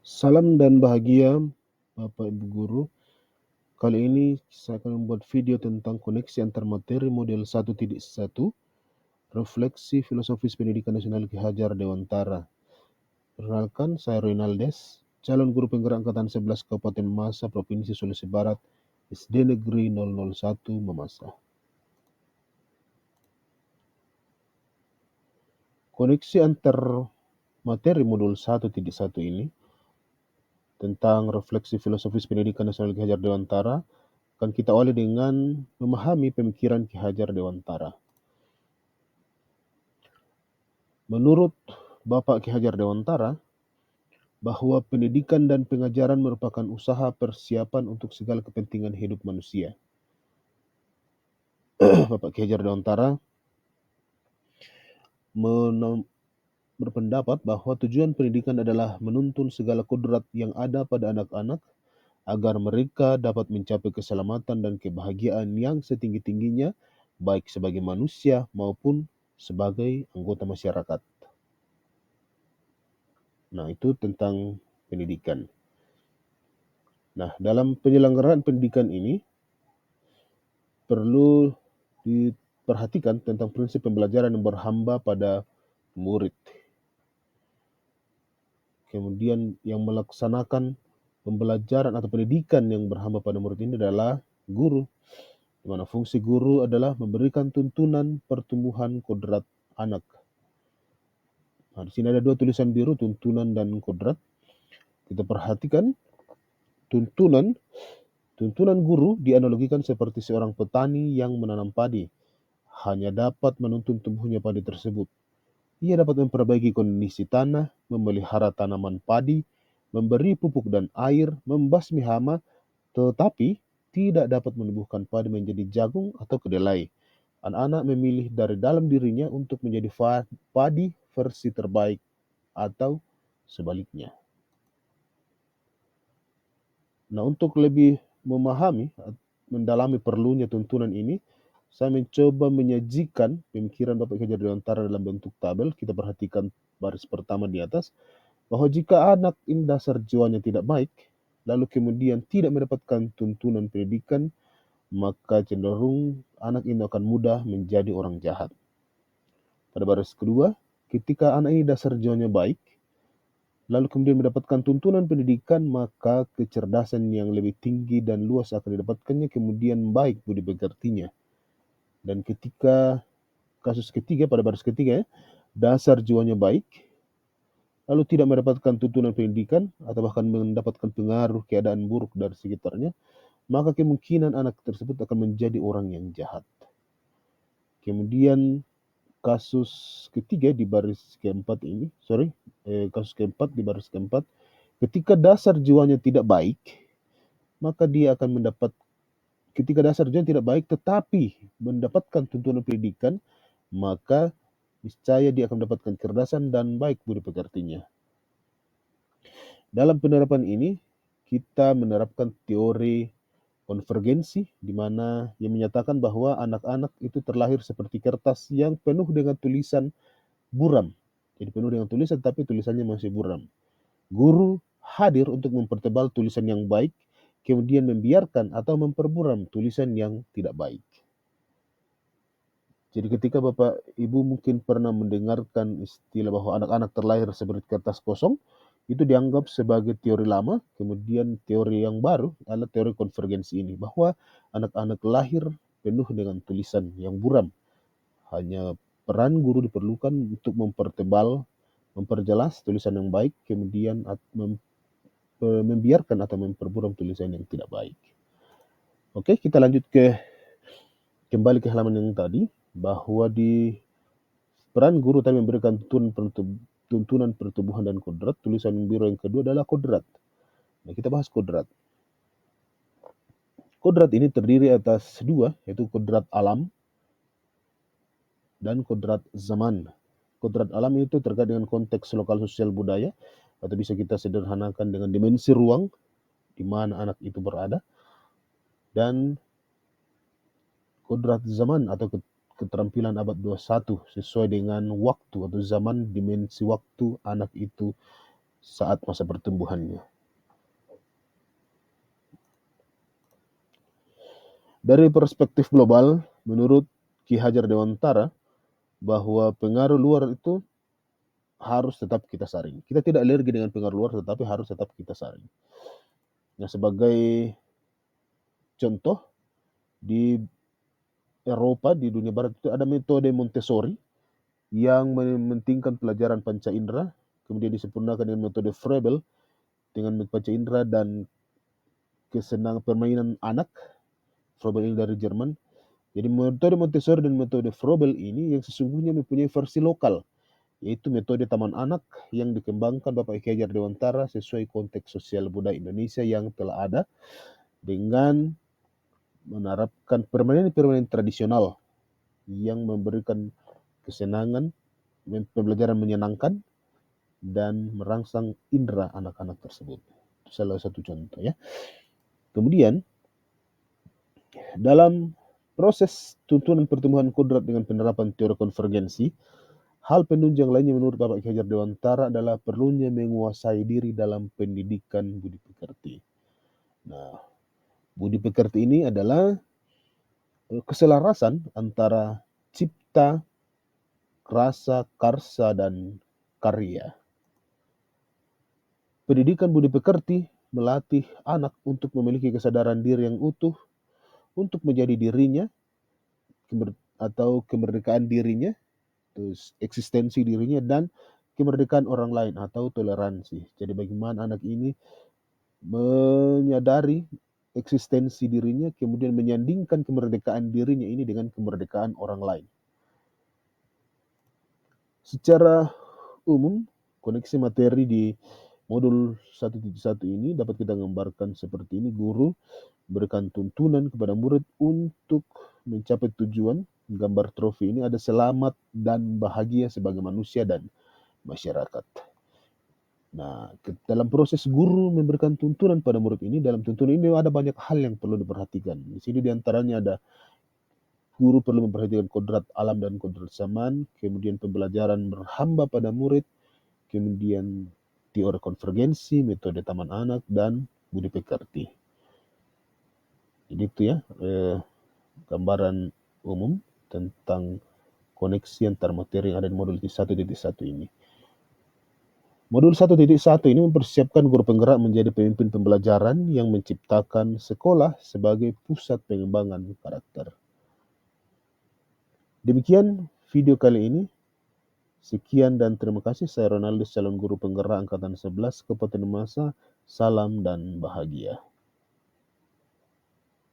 Salam dan bahagia Bapak Ibu Guru. Kali ini saya akan membuat video tentang koneksi antar materi model 1.1 Refleksi Filosofis Pendidikan Nasional Ki Hajar Dewantara. Perkenalkan, saya Reynaldes, calon guru penggerak angkatan 11 Kabupaten Mamasa, Provinsi Sulawesi Barat, SD Negeri 001 Mamasa. Koneksi antar materi modul 1.1 ini tentang refleksi filosofis pendidikan nasional Ki Hajar Dewantara akan kita awali dengan memahami pemikiran Ki Hajar Dewantara. Menurut Bapak Ki Hajar Dewantara, bahwa pendidikan dan pengajaran merupakan usaha persiapan untuk segala kepentingan hidup manusia. Bapak Ki Hajar Dewantara berpendapat bahwa tujuan pendidikan adalah menuntun segala kodrat yang ada pada anak-anak agar mereka dapat mencapai keselamatan dan kebahagiaan yang setinggi-tingginya, baik sebagai manusia maupun sebagai anggota masyarakat. Nah, itu tentang pendidikan. Nah, dalam penyelenggaraan pendidikan ini perlu diperhatikan tentang prinsip pembelajaran yang berhamba pada murid. Kemudian yang melaksanakan pembelajaran atau pendidikan yang berhamba pada murid ini adalah guru, di mana fungsi guru adalah memberikan tuntunan pertumbuhan kodrat anak. Nah, di sini ada dua tulisan biru, tuntunan dan kodrat. Kita perhatikan tuntunan guru dianalogikan seperti seorang petani yang menanam padi, hanya dapat menuntun tumbuhnya padi tersebut. Ia dapat memperbaiki kondisi tanah, memelihara tanaman padi, memberi pupuk dan air, membasmi hama, tetapi tidak dapat menumbuhkan padi menjadi jagung atau kedelai. Anak-anak memilih dari dalam dirinya untuk menjadi padi versi terbaik atau sebaliknya. Nah, untuk lebih memahami, mendalami perlunya tuntunan ini, saya mencoba menyajikan pemikiran Bapak Ki Hajar Dewantara dalam bentuk tabel. Kita perhatikan baris pertama di atas, bahwa jika anak ini dasar jiwanya tidak baik, lalu kemudian tidak mendapatkan tuntunan pendidikan, maka cenderung anak ini akan mudah menjadi orang jahat. Pada baris kedua, ketika anak ini dasar jiwanya baik, lalu kemudian mendapatkan tuntunan pendidikan, maka kecerdasan yang lebih tinggi dan luas akan didapatkannya, kemudian baik budi pekertinya. Dan ketika kasus ketiga, pada baris ketiga, dasar jiwanya baik, lalu tidak mendapatkan tuntunan pendidikan atau bahkan mendapatkan pengaruh keadaan buruk dari sekitarnya, maka kemungkinan anak tersebut akan menjadi orang yang jahat. Kemudian kasus ketiga di baris keempat ini, kasus keempat di baris keempat, ketika dasar jiwanya tidak baik, maka dia akan ketika dasar jiwanya tidak baik tetapi mendapatkan tuntunan pendidikan, maka niscaya dia akan mendapatkan kecerdasan dan baik budi pekertinya. Dalam penerapan ini, kita menerapkan teori konvergensi, di mana yang menyatakan bahwa anak-anak itu terlahir seperti kertas yang penuh dengan tulisan buram. Jadi penuh dengan tulisan tapi tulisannya masih buram. Guru hadir untuk mempertebal tulisan yang baik, kemudian membiarkan atau memperburam tulisan yang tidak baik. Jadi ketika Bapak Ibu mungkin pernah mendengarkan istilah bahwa anak-anak terlahir seperti kertas kosong, itu dianggap sebagai teori lama. Kemudian teori yang baru adalah teori konvergensi ini, bahwa anak-anak lahir penuh dengan tulisan yang buram. Hanya peran guru diperlukan untuk mempertebal, memperjelas tulisan yang baik, kemudian membiarkan atau memperburam tulisan yang tidak baik. Oke, kita lanjut kembali ke halaman yang tadi, bahwa di peran guru tadi memberikan tuntunan pertumbuhan dan kodrat. Tulisan biru yang kedua adalah kodrat. Nah, kita bahas kodrat. Kodrat ini terdiri atas dua, yaitu kodrat alam dan kodrat zaman. Kodrat alam itu terkait dengan konteks lokal sosial budaya, atau bisa kita sederhanakan dengan dimensi ruang di mana anak itu berada. Dan kodrat zaman atau keterampilan abad 21 sesuai dengan waktu atau zaman, dimensi waktu anak itu saat masa pertumbuhannya. Dari perspektif global, menurut Ki Hajar Dewantara, bahwa pengaruh luar itu harus tetap kita saring. Kita tidak alergi dengan pengaruh luar, tetapi harus tetap kita saring. Nah, sebagai contoh, di Eropa, di dunia barat itu ada metode Montessori yang mementingkan pelajaran panca indera, kemudian disempurnakan dengan metode Froebel dengan panca indera dan permainan anak. Froebel ini dari Jerman. Jadi metode Montessori dan metode Froebel ini yang sesungguhnya mempunyai versi lokal, yaitu metode taman anak yang dikembangkan Bapak Ki Hajar Dewantara sesuai konteks sosial budaya Indonesia yang telah ada dengan menerapkan permainan-permainan tradisional yang memberikan kesenangan, pembelajaran menyenangkan, dan merangsang indera anak-anak tersebut. Itu salah satu contoh ya. Kemudian dalam proses tuntunan pertumbuhan kodrat dengan penerapan teori konvergensi, hal penunjang lainnya menurut Bapak Ki Hajar Dewantara adalah perlunya menguasai diri dalam pendidikan budi pekerti. Nah, budi pekerti ini adalah keselarasan antara cipta, rasa, karsa, dan karya. Pendidikan budi pekerti melatih anak untuk memiliki kesadaran diri yang utuh, untuk menjadi dirinya, atau kemerdekaan dirinya, terus eksistensi dirinya, dan kemerdekaan orang lain atau toleransi. Jadi bagaimana anak ini menyadari eksistensi dirinya, kemudian menyandingkan kemerdekaan dirinya ini dengan kemerdekaan orang lain. Secara umum, koneksi materi di modul 1.1 ini dapat kita gambarkan seperti ini. Guru berikan tuntunan kepada murid untuk mencapai tujuan. Gambar trofi ini ada selamat dan bahagia sebagai manusia dan masyarakat. Nah, dalam proses guru memberikan tuntunan pada murid ini, dalam tuntunan ini ada banyak hal yang perlu diperhatikan. Di sini diantaranya ada guru perlu memperhatikan kodrat alam dan kodrat zaman, kemudian pembelajaran berhamba pada murid, kemudian teori konvergensi, metode taman anak, dan budi pekerti. Jadi itu ya gambaran umum tentang koneksi antar materi yang ada di modul 1.1 ini. Modul 1.1 ini mempersiapkan guru penggerak menjadi pemimpin pembelajaran yang menciptakan sekolah sebagai pusat pengembangan karakter. Demikian video kali ini. Sekian dan terima kasih. Saya Ronaldus, calon guru penggerak Angkatan 11 Kabupaten Mamasa. Salam dan bahagia.